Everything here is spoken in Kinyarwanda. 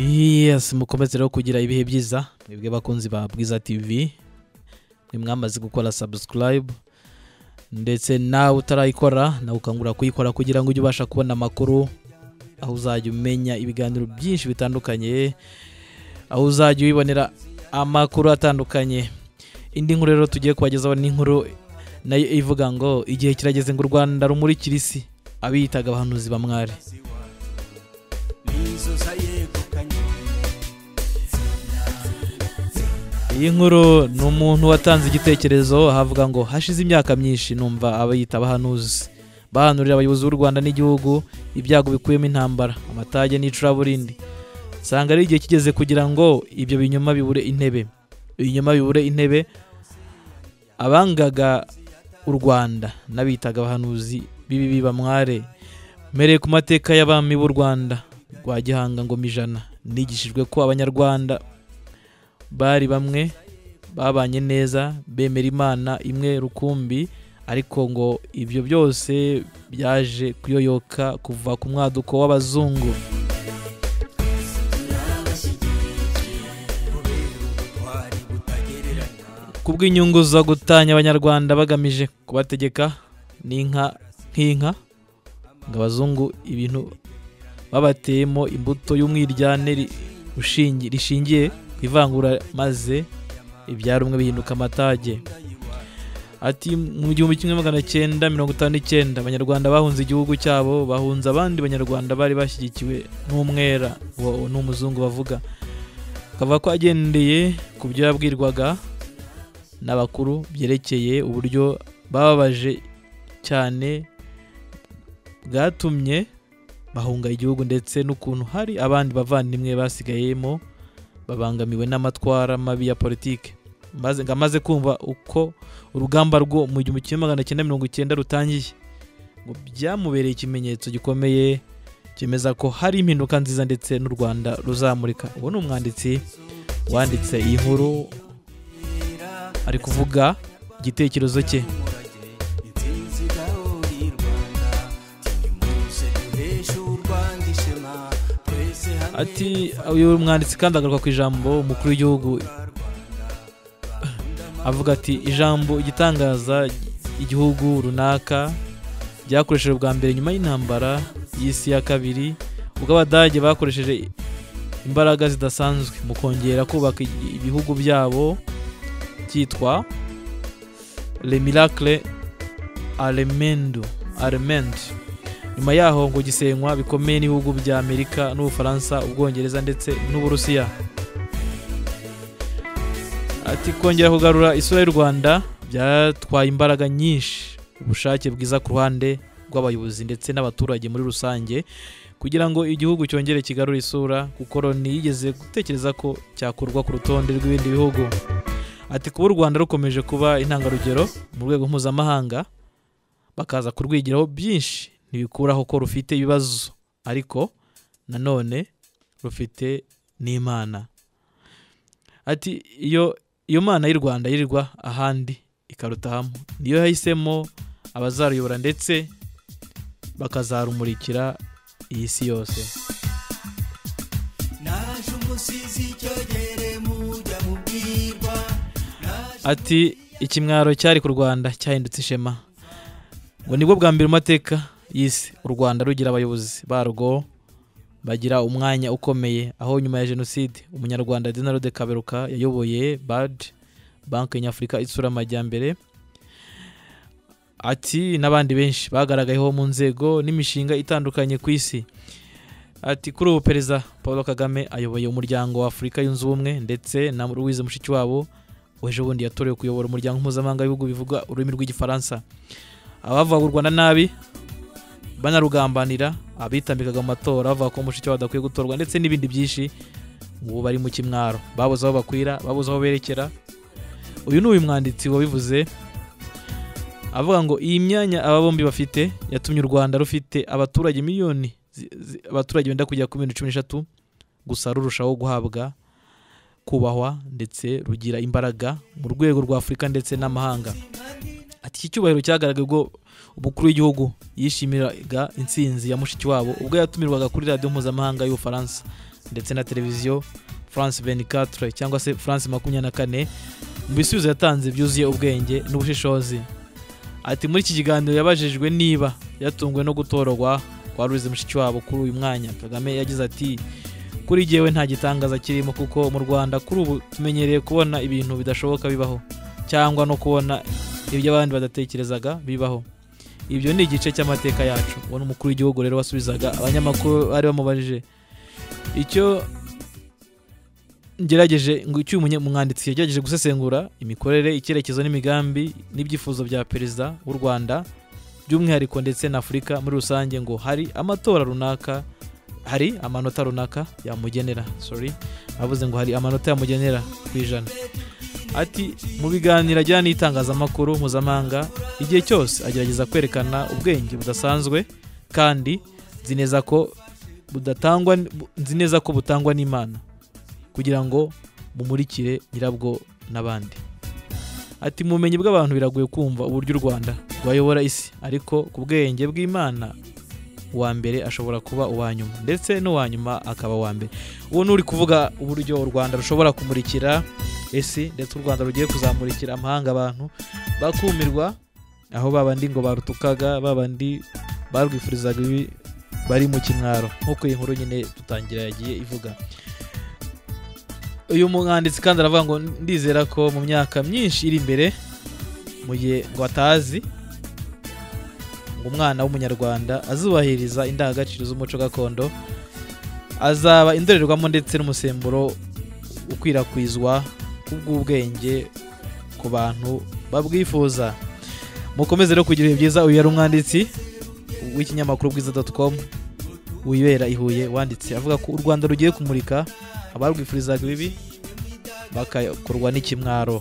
Yes, mukomeze rero kugira ibihe byiza mwebwe bakunzi ba Bwiza TV, mwamaze gukora subscribe ndetse nawe utarayikora na ukangura kuyikora kugira ngo ujye ubasha kubona amakuru, aho uzajya umenya ibiganiro byinshi bitandukanye, aho uzajya ubibonera amakuru atandukanye. Indi nkuru rero tugiye kubagezaho ni inkuru nayo ivuga ngo igihe kirageze ngo u Rwanda rumurikira isi abiyitaga abahanuzi bamware. Iyi nkuru ni umuntu watanze igitekerezo ahavuga ngo hashize imyaka myinshi numva abayita abahanuzi bahanurira abayobozi b'u Rwanda n'igihugu ibyago bikuyemo intambara, amatage n'icuraburindi. Sanga ari igihe kigeze kugira ngo ibyo binyoma bibure intebe. Ibinyoma bibure intebe. Abangaga u Rwanda n'abitaga abahanuzi bibi bamware. Mereye ku mateka y'abami b'u Rwanda rwa Gihanga ngo mijana, nigishijwe ko abanyarwanda bari bamwe babanye neza, bemera Imana imwe rukumbi, ariko ngo ibyo byose byaje kuyoyoka kuva ku mwaduko w'abazungu. Kubw'inyungu zo gutanya abanyarwanda bagamije kubategeka n'inka nk'inka, ngo abazungu ibintu babateyemo imbuto y'umwiryane rishingiye ivangura, maze ibyara umwe bihinduka amatage. Ati mu 1959 abanyarwanda bahunze igihugu cyabo, bahunze abandi banyarwanda bari bashyigikiwe n'umwera n'umuzungu bavuga. Kava ko agendeye ku byo yabwirwaga n'abakuru byerekeye uburyo bababaje cyane bwatumye bahunga igihugu, ndetse n'ukuntu hari abandi bavandimwe basigayemo babangamiwe n'amatwara mabi ya politike. Maze kumva uko urugamba rwo mu 1990 rutangiye, ngo byamubereye ikimenyetso gikomeye kimeza ko hari impinduka nziza ndetse n'u Rwanda ruzamurika. Uwo ni umwanditsi wanditse iyi nkuru ari kuvuga igitekerezo cye. Ati uyu mwanditsi kandi agaruka ku ijambo umukuru w'igihugu avuga ati ijambo igitangaza igihugu runaka byakoresheje bwa mbere nyuma y'intambara y'isi ya kabiri, ubwo abadage bakoresheje imbaraga zidasanzwe mu kongera kubaka ibihugu byabo, cyitwa le miracle allemand. Nyuma yaho ngo gisenywa bikomeye n'ibihugu bya Amerika n'Ubufaransa, Ubwongereza ndetse n'Uburusiya. Ati kongera kugarura isura y'u Rwanda byatwaye imbaraga nyinshi, ubushake bwiza ku ruhande rw'abayobozi ndetse n'abaturage muri rusange, kugira ngo igihugu cyongere kigarure isura, kuko Loni yigeze gutekereza ko cyakurwa ku rutonde rw'ibindi bihugu. Ati kuba u Rwanda rukomeje kuba intangarugero mu rwego mpuzamahanga, bakaza kurwigiraho byinshi, ntibikuraho ko rufite ibibazo, ariko nanone rufite n'Imana. Ati iyo Mana y'u Rwanda yirirwa ahandi ikarutahamo, niyo yahisemo abazaruyobora ndetse bakazarumurikira iyi si yose. Ati ikimwaro cyari ku Rwanda cyahindutse ishema, ngo nibwo bwa mbere mu mateka y'isi u Rwanda rugira abayobozi barwo bagira umwanya ukomeye, aho nyuma ya jenoside umunyarwanda Donald Kaberuka yayoboye banki nyafurika itsura amajyambere. Ati n'abandi benshi bagaragayeho mu nzego n'imishinga itandukanye ku isi. Ati kuri ubu Perezida Paul Kagame ayoboye umuryango wa Afurika yunze ubumwe, ndetse na Louise Mushikiwabo weje bundi yatorewe kuyobora umuryango mpuzamahanga w'ibihugu bivuga ururimi rw'igifaransa. Abavuga u Rwanda nabi banarugambanira, abitambikaga amatora bavuga ko Mushikiwabo adakwiye gutorwa, ndetse n'ibindi byinshi, ubu bari mu kimwaro, babuze aho bakwira, babuze aho berekera. Uyu ni uyu mwanditsi wabivuze avuga ngo iyi myanya aba bombi bafite yatumye u Rwanda rufite abaturage miliyoni, abaturage benda kujya ku 13, gusa rurushaho guhabwa kubahwa ndetse rugira imbaraga mu rwego rwa Afurika ndetse n'amahanga. Ati iki cyubahiro cyagaragaye ubwo umukuru w'igihugu yishimiraga intsinzi ya Mushikiwabo ubwo yatumirwaga kuri radio mpuzamahanga y'Ubufaransa ndetse na televiziyo France 24 cyangwa se France 24 mu bisubizo yatanze byuzuye ubwenge n'ubushishozi. Ati muri iki kiganiro yabajijwe niba yatungwe no gutorwa kwa Louise Mushikiwabo kuri uyu mwanya, Kagame yagize ati kuri jewe nta gitangaza kirimo kuko mu Rwanda kuri ubu tumenyereye kubona ibintu bidashoboka bibaho cyangwa no kubona ibyo abandi badatekerezaga bibaho. Ibyo ni igice cy'amateka yacu. Ubona umukuru w'igihugu rero wasubizaga abanyamakuru bari bamubajije icyo ngerageje ngo icyo umwanditsi yagerageje gusesengura imikorere, icyerekezo n'imigambi n'ibyifuzo bya perezida w'u Rwanda by'umwihariko ndetse na Afurika muri rusange, ngo hari amatora runaka, hari amanota runaka yamugenera. Avuze ngo hari amanota yamugenera ku ijana. Ati mu biganiro ajyana n'itangazamakuru mpuzamahanga igihe cyose agerageza kwerekana ubwenge budasanzwe kandi nzi neza ko butangwa n'Imana kugira ngo mumurikire nyirabwo n'abandi. Ati mu bumenyi bw'abantu biragoye kumva uburyo u Rwanda rwayobora isi, ariko ku bwenge bw'Imana uwa mbere ashobora kuba uwa nyuma ndetse n'uwa nyuma akaba uwa mbere. Uwo nuri kuvuga uburyo u Rwanda rushobora kumurikira isi ndetse u Rwanda rugiye kuzamurikira amahanga, abantu bakumirwa aho babandi ngo barutukaga, babandi barwifurizaga ibi bari mu kimwaro, nk'uko iyi nkuru nyine tutangira yagiye ivuga. Uyu mwanditsi kandi aravuga ngo ndizera ko mu myaka myinshi iri imbere, mu gihe ngo atazi, ngo umwana w'umunyarwanda azubahiriza indangagaciro z'umuco gakondo, azaba indorerwamo ndetse n'umusemburo ukwirakwizwa kubw'ubwenge ku bantu babwifuza. Mukomeze rero kugira ibihe byiza. Uyu yari umwanditsi w'ikinyamakuru bwiza.com wibera i Huye, wanditse avuga ko u Rwanda rugiye kumurika abarwifurizaga ibibi bagakorwa n'ikimwaro.